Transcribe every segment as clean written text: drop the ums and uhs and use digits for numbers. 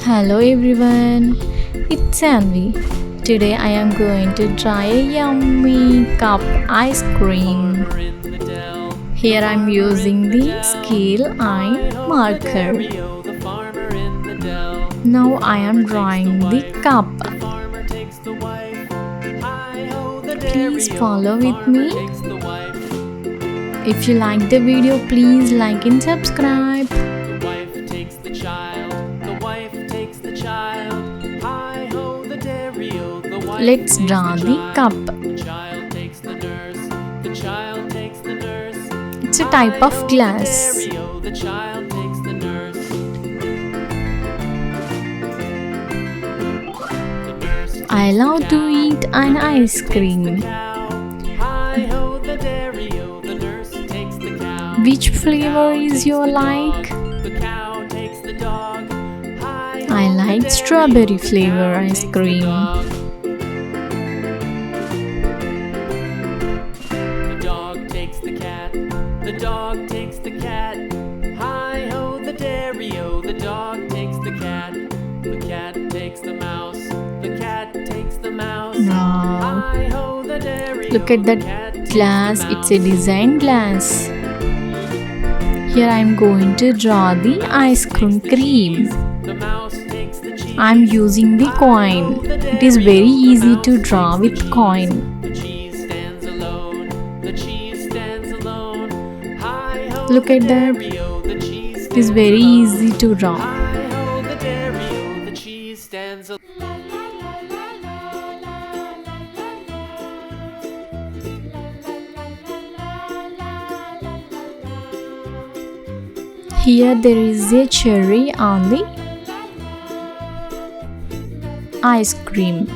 Hello everyone, it's Anvi. Today I am going to try a yummy cup ice cream. Here I am using the scale and marker. Now I am drawing the cup. Please follow with me. If you like the video, please like and subscribe. Let's draw the cup. It's a type of glass. I love to eat an ice cream. Which flavor is your like? I like strawberry flavor ice cream. The dog takes the cat. Hi-ho, the dairy-o. The dog takes the cat. The cat takes the mouse. The cat takes the mouse. Wow. Hi-ho, the dairy-o. Look at that glass. It's a design glass. Here I am going to draw the ice cream. I am using the coin. It is very easy to draw with coin. Look at that. It is very easy to draw. Here there is a cherry on the ice cream.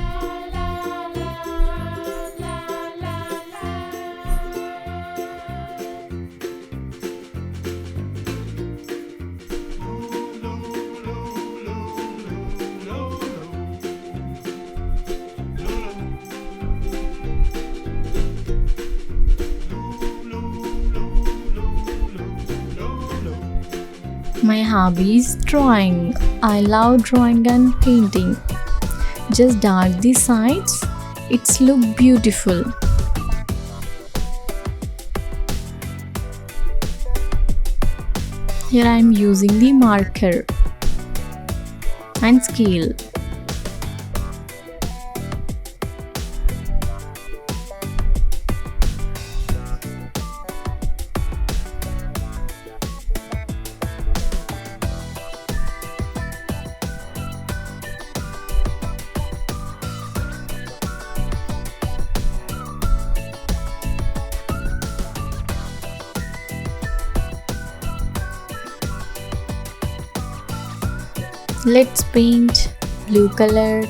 My hobby is drawing. I love drawing and painting. Just dark the sides. It's look beautiful. Here I am using the marker and scale. Let's paint blue color.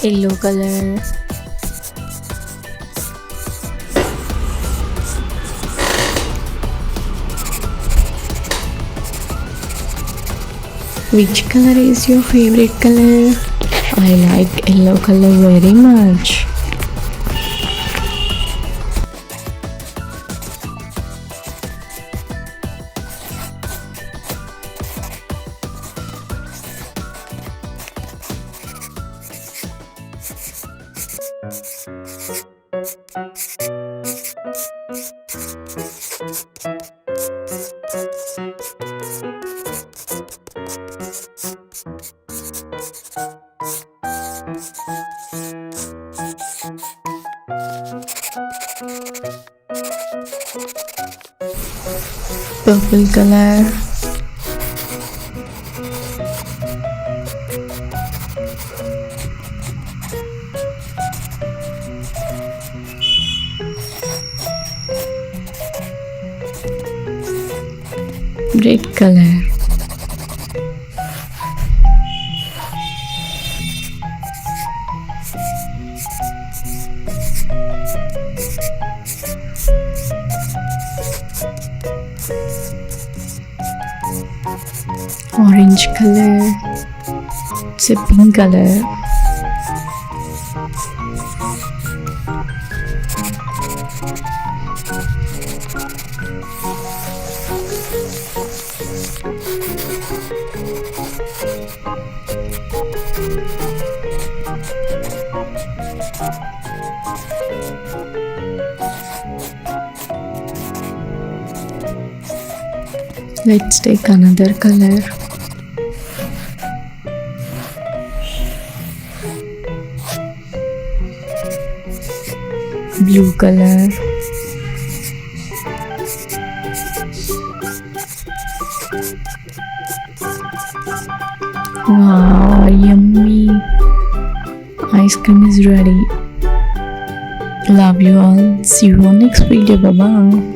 Yellow color. Which color is your favorite color? I like yellow color very much. Purple color. Red color. Orange color. It's a pink color. Let's take another color. Blue color. Wow, yummy! Ice cream is ready. Love you all. See you on next video. Bye bye.